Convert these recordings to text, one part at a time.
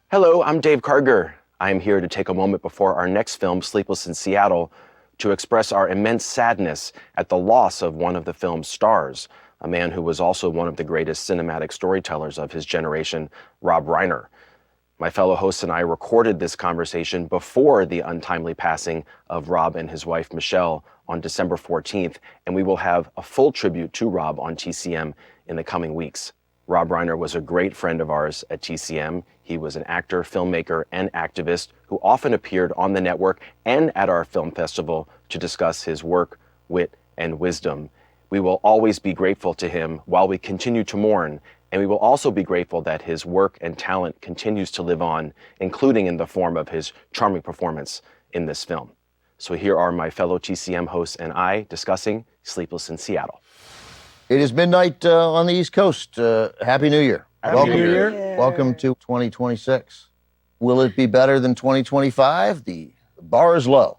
Hello, I'm Dave Karger. I am here to take a moment before our next film, Sleepless in Seattle, to express our immense sadness at the loss of one of the film's stars, a man who was also one of the greatest cinematic storytellers of his generation, Rob Reiner. My fellow hosts and I recorded this conversation before the untimely passing of Rob and his wife, Michelle, on December 14th, and we will have a full tribute to Rob on TCM in the coming weeks. Rob Reiner was a great friend of ours at TCM. He was an actor, filmmaker, and activist who often appeared on the network and at our film festival to discuss his work, wit, and wisdom. We will always be grateful to him while we continue to mourn, and we will also be grateful that his work and talent continues to live on, including in the form of his charming performance in this film. So here are my fellow TCM hosts and I discussing Sleepless in Seattle. It is midnight on the East Coast. Happy New Year. Happy New Year. Yeah. Welcome to 2026. Will it be better than 2025? The bar is low.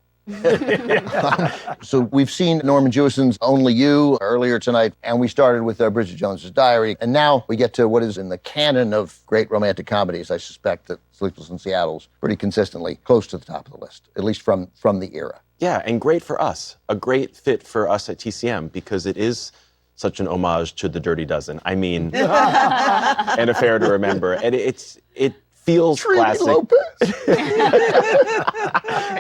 So we've seen Norman Jewison's Only You earlier tonight, and we started with Bridget Jones's Diary. And now we get to what is in the canon of great romantic comedies. I suspect that Sleepless in Seattle's pretty consistently close to the top of the list, at least from the era. Yeah, and great for us. A great fit for us at TCM because it is such an homage to The Dirty Dozen. I mean, and Affair to Remember. And it feels Trini classic. Lopez.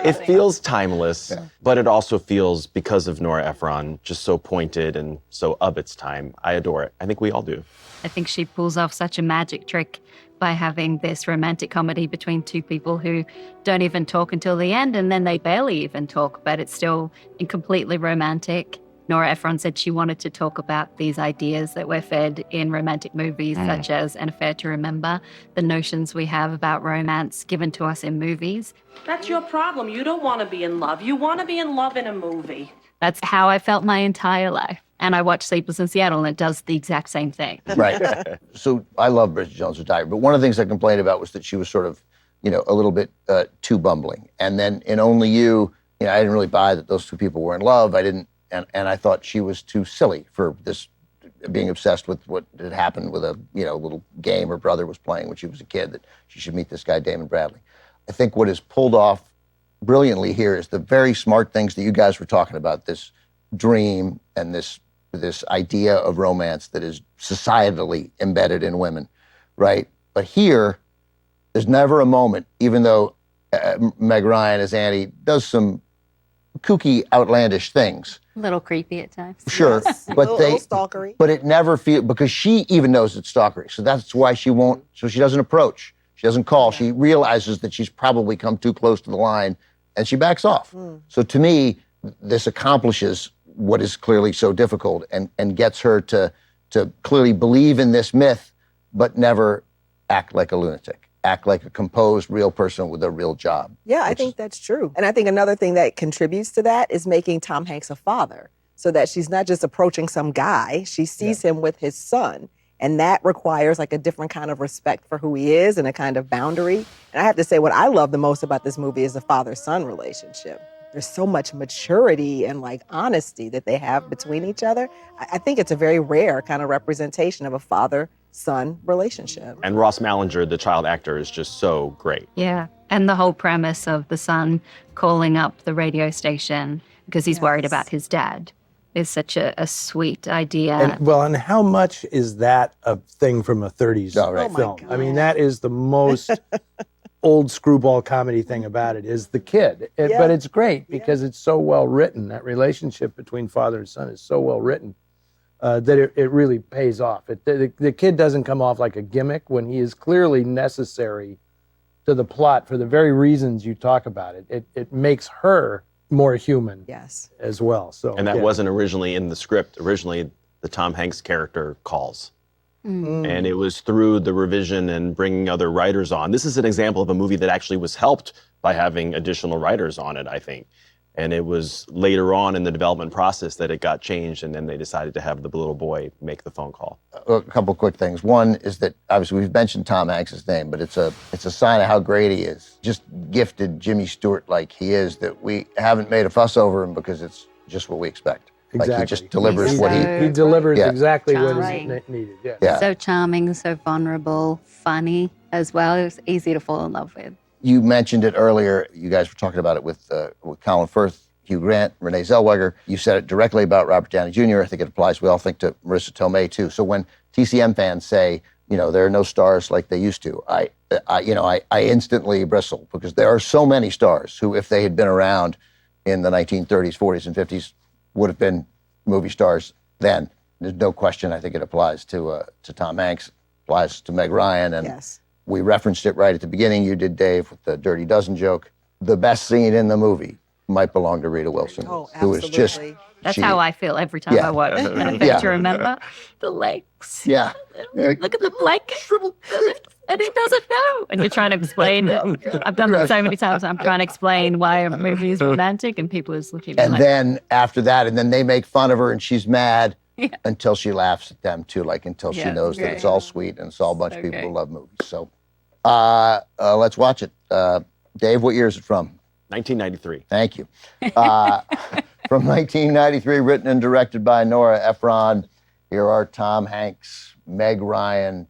It feels timeless, yeah. But it also feels, because of Nora Ephron, just so pointed and so of its time. I adore it. I think we all do. I think she pulls off such a magic trick by having this romantic comedy between two people who don't even talk until the end, and then they barely even talk, but it's still completely romantic. Nora Ephron said she wanted to talk about these ideas that we're fed in romantic movies, such as An Affair to Remember, the notions we have about romance given to us in movies. That's your problem. You don't want to be in love. You want to be in love in a movie. That's how I felt my entire life. And I watched Sleepless in Seattle, and it does the exact same thing. Right. So I love Bridget Jones's Diary, but one of the things I complained about was that she was sort of, a little bit too bumbling. And then in Only You, I didn't really buy that those two people were in love. And I thought she was too silly for this, being obsessed with what had happened with a little game her brother was playing when she was a kid, that she should meet this guy, Damon Bradley. I think what is pulled off brilliantly here is the very smart things that you guys were talking about, this dream and this idea of romance that is societally embedded in women, right? But here, there's never a moment, even though Meg Ryan as Annie does some kooky, outlandish things. A little creepy at times. Sure, yes. but little stalkery. But it never feels, because she even knows it's stalkery. So that's why she won't. So she doesn't approach. She doesn't call. Yeah. She realizes that she's probably come too close to the line, and she backs off. So to me, this accomplishes what is clearly so difficult, and gets her to clearly believe in this myth, but never act like a lunatic. Act like a composed, real person with a real job. Yeah, I think that's true. And I think another thing that contributes to that is making Tom Hanks a father, so that she's not just approaching some guy. She sees him with his son. And that requires like a different kind of respect for who he is and a kind of boundary. And I have to say, what I love the most about this movie is the father-son relationship. There's so much maturity and like honesty that they have between each other. I think it's a very rare kind of representation of a father-son relationship. And Ross Malinger, the child actor, is just so great. Yeah, and the whole premise of the son calling up the radio station because he's worried about his dad is such a sweet idea. And how much is that a thing from a 30s film? I mean, that is the most old screwball comedy thing about it, is the kid. But it's great because it's so well written. That relationship between father and son is so well written that it really pays off. The kid doesn't come off like a gimmick when he is clearly necessary to the plot for the very reasons you talk about it. It makes her more human as well. So, and that wasn't originally in the script. Originally, the Tom Hanks character calls. And it was through the revision and bringing other writers on. This is an example of a movie that actually was helped by having additional writers on it, I think. And it was later on in the development process that it got changed, and then they decided to have the little boy make the phone call. A couple quick things. One is that obviously we've mentioned Tom Hanks' name, but it's a sign of how great he is. Just gifted Jimmy Stewart like he is, that we haven't made a fuss over him because it's just what we expect. Exactly. Like he just delivers what He delivers exactly what Charming. is needed. Yeah. Yeah. So charming, so vulnerable, funny as well. It was easy to fall in love with. You mentioned it earlier. You guys were talking about it with Colin Firth, Hugh Grant, Renee Zellweger. You said it directly about Robert Downey Jr. I think it applies, we all think, to Marissa Tomei too. So when TCM fans say, there are no stars like they used to, I instantly bristle, because there are so many stars who, if they had been around in the 1930s, 40s, and 50s, would have been movie stars then. There's no question. I think it applies to Tom Hanks, applies to Meg Ryan, and Yes. we referenced it right at the beginning. You did, Dave, with the Dirty Dozen joke. The best scene in the movie might belong to Rita Wilson, Oh, who is just. absolutely. That's how I feel every time Yeah. I watch an Yeah. adventure, remember? The legs. Yeah. Look at the blanket. And he doesn't know. And you're trying to explain. I've done that so many times. I'm trying to explain why a movie is romantic, and people are just looking at me And like, then after that, and then they make fun of her, and she's mad Yeah. until she laughs at them too, until she Yeah, knows that great. it's all sweet and it's all a bunch of So people great. who love movies. So let's watch it. Dave, what year is it from? 1993. Thank you. From 1993, written and directed by Nora Ephron. Here are Tom Hanks, Meg Ryan,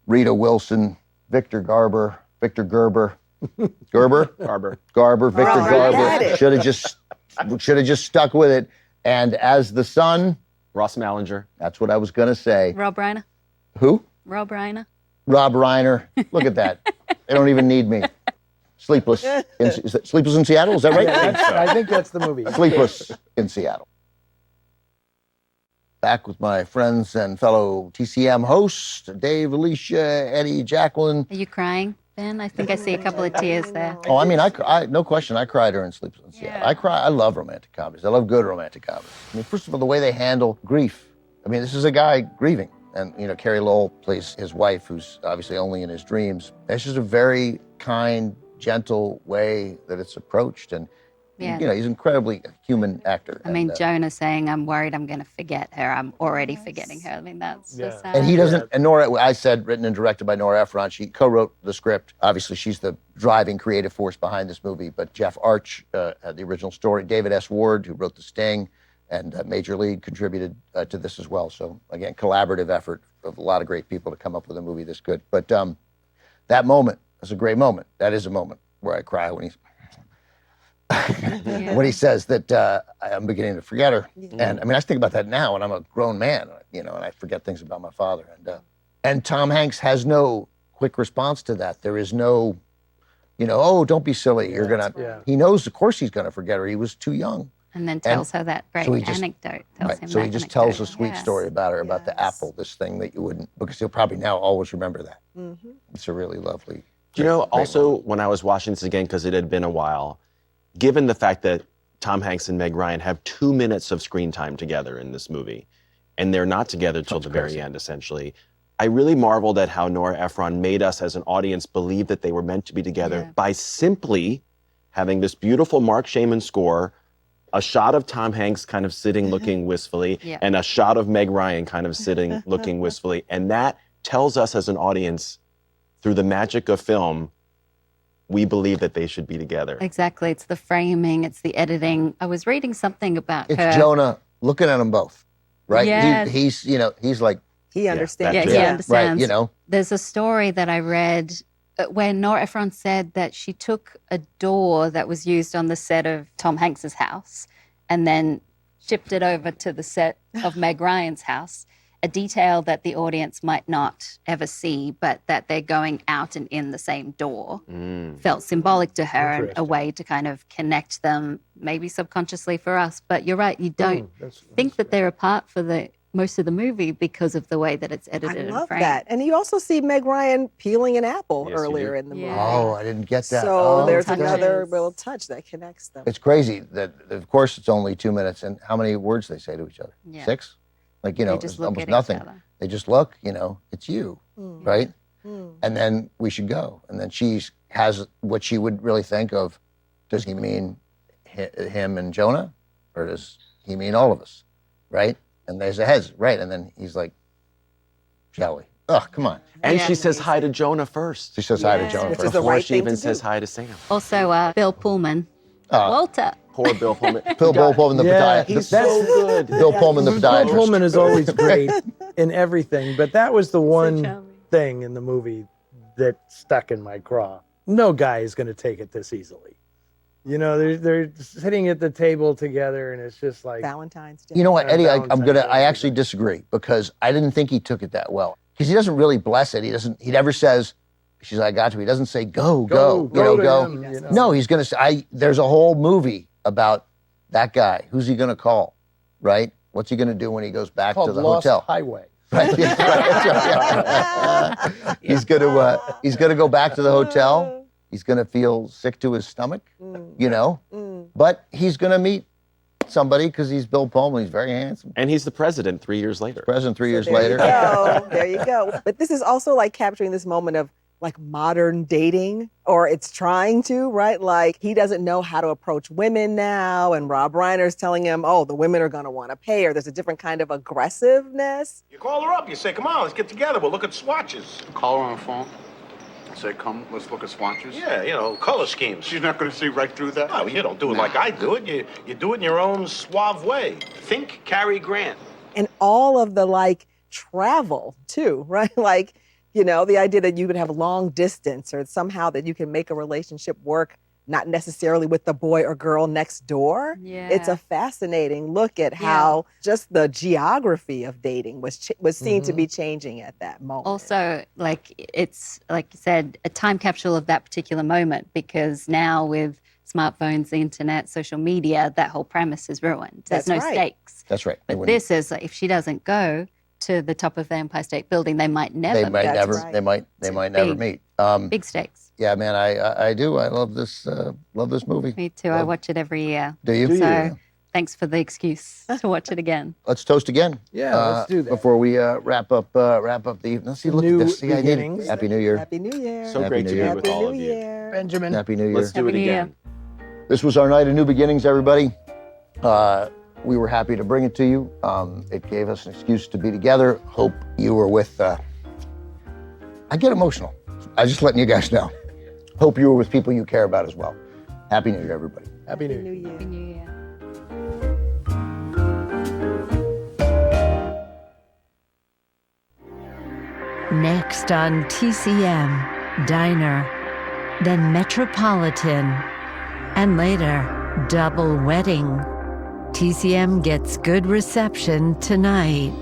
Rita Wilson, Victor Garber, Victor Gerber, Gerber, Garber. Victor Oh, I got Garber. it. Should have just stuck with it. And as the son, Ross Malinger. that's what I was gonna say. Rob Reiner. Who? Rob Reiner. Rob Reiner. Look at that. They don't even need me. Sleepless. Is it Sleepless in Seattle? Is that right? I think that's the movie. Sleepless in Seattle. Back with my friends and fellow TCM hosts, Dave, Alicia, Eddie, Jacqueline. Are you crying, Ben? I think I see a couple of tears there. Oh, I mean, I no question, I cried during Sleepless in Seattle. Yeah. I love romantic comedies. I love good romantic comedies. I mean, first of all, the way they handle grief. I mean, this is a guy grieving. And, Carrie Lowell plays his wife, who's obviously only in his dreams. It's just a very kind, gentle way that it's approached. And, Yeah. he's an incredibly human actor. I mean, And, Jonah saying, I'm worried I'm going to forget her. I'm already forgetting her. I mean, that's so sad. And he doesn't, and Nora, I said, written and directed by Nora Ephron. She co-wrote the script. Obviously, she's the driving creative force behind this movie. But Jeff Arch had the original story. David S. Ward, who wrote The Sting, and Major League contributed to this as well. So, again, collaborative effort of a lot of great people to come up with a movie this good. But that moment was a great moment. That is a moment where I cry when when he says that I'm beginning to forget her. And I mean, I think about that now, and I'm a grown man, and I forget things about my father. And Tom Hanks has no quick response to that. There is no, oh, don't be silly. You're gonna. Yeah. He knows, of course, he's gonna forget her. He was too young. And then tells her that great so he just- anecdote. Tells him So that he just tells a anecdote. sweet Yes. story about her, about the Yes. apple, this thing that you wouldn't, because he'll probably now always remember that. Mm-hmm. It's a really lovely. Do you know, great also, moment. when I was watching this again, because it had been a while, given the fact that Tom Hanks and Meg Ryan have 2 minutes of screen time together in this movie, and they're not together till the very end, essentially, I really marveled at how Nora Ephron made us as an audience believe that they were meant to be together Yeah. by simply having this beautiful Mark Shaman score, a shot of Tom Hanks kind of sitting looking wistfully, Yeah. and a shot of Meg Ryan kind of sitting looking wistfully. And that tells us as an audience, through the magic of film, we believe that they should be together. Exactly. It's the framing, it's the editing. I was reading something about It's her. Jonah looking at them both, right? Yes. He's like, He understands. Yeah, that he too. understands. right, There's a story that I read where Nora Ephron said that she took a door that was used on the set of Tom Hanks's house and then shipped it over to the set of Meg Ryan's house, a detail that the audience might not ever see, but that they're going out and in the same door felt symbolic to her and a Interesting. way to kind of connect them, maybe subconsciously for us. But you're right, you don't That's think that they're apart for the most of the movie because of the way that it's I edited and love framed. that. And you also see Meg Ryan peeling an apple Yes, you earlier do. in the movie. Yeah. oh, I didn't get that. So Oh, there's touches. another little touch that connects them. It's crazy that, of course, it's only 2 minutes, and how many words they say to each other? Yeah. 6? Like, They just it's look almost at nothing. each other. They just look, it's you, Mm. right? Mm. And then we should go. And then she has what she would really think of, does he mean him and Jonah, or does he mean all of us, right? And there's a heads, right? And then he's like, shall we? Oh, come on. And she says hi to Jonah first. She says hi to Jonah Which first. is the Before right she thing even to says do. hi to Sam. Also, Bill Pullman. Walter. Poor Bill Pullman. Bill Pullman, the Yeah, podiatrist. He's so good. Bill Pullman, the Bill podiatrist. Pullman is always great in everything, but that was the one charming. thing in the movie that stuck in my craw. No guy is going to take it this easily. You know, they're sitting at the table together, and it's just like Valentine's Day. You know what, Eddie? Valentine's I Day. actually disagree because I didn't think he took it that well. Because he doesn't really bless it. He never says, she's like, I got to. He doesn't say, go. to Go. him, you know. No, he's going to say, there's a whole movie about that guy. Who's he going to call, right? What's he going to do when he goes back Called to the Lost hotel? Highway. Right? That's right. He's going to go back to the hotel. He's going to feel sick to his stomach, you know? But he's going to meet somebody because he's Bill Pullman. He's very handsome. And he's the president 3 years later. President 3 years There later. you go. There you go. But this is also like capturing this moment of like modern dating, or it's trying to, right? Like he doesn't know how to approach women now, and Rob Reiner's telling him, oh, the women are going to want to pay, or there's a different kind of aggressiveness. You call her up. You say, come on, let's get together. We'll look at swatches. Call her on the phone. Say, come, let's look at swatches. Yeah, you know, color schemes. She's not going to see right through that. No, you don't do it like I do it. You do it in your own suave way. Think Cary Grant. And all of the like travel too, right? Like, you know, the idea that you would have long distance or somehow that you can make a relationship work, not necessarily with the boy or girl next door. Yeah. It's a fascinating look at how just the geography of dating was seen to be changing at that moment. Also, like it's like you said, a time capsule of that particular moment, because now with smartphones, the internet, social media, that whole premise is ruined. There's That's no right. stakes. That's right. But this is like, if she doesn't go to the top of the Empire State Building, they might never. They might That's never. right. They might never big. meet. Big stakes. Yeah, man, I do. I love this movie. Me too. I watch it every year. Do you? So thanks for the excuse to watch it again. Let's toast again. Yeah, let's do that. Before we wrap up the evening. Let's see. Look at New this. See, I need it. beginnings. Happy New Year. Happy New Year. So Happy great New to Year. be with Happy all New of you. Year. Benjamin. Happy New Year. Let's do it Happy New Year. again. This was our night of new beginnings, everybody. We were happy to bring it to you. It gave us an excuse to be together. Hope you were with. I get emotional. I'm just letting you guys know. Hope you were with people you care about as well. Happy New Year, everybody. Happy New Year. New Year. Happy New Year. Next on TCM, Diner, then Metropolitan, and later, Double Wedding. TCM gets good reception tonight.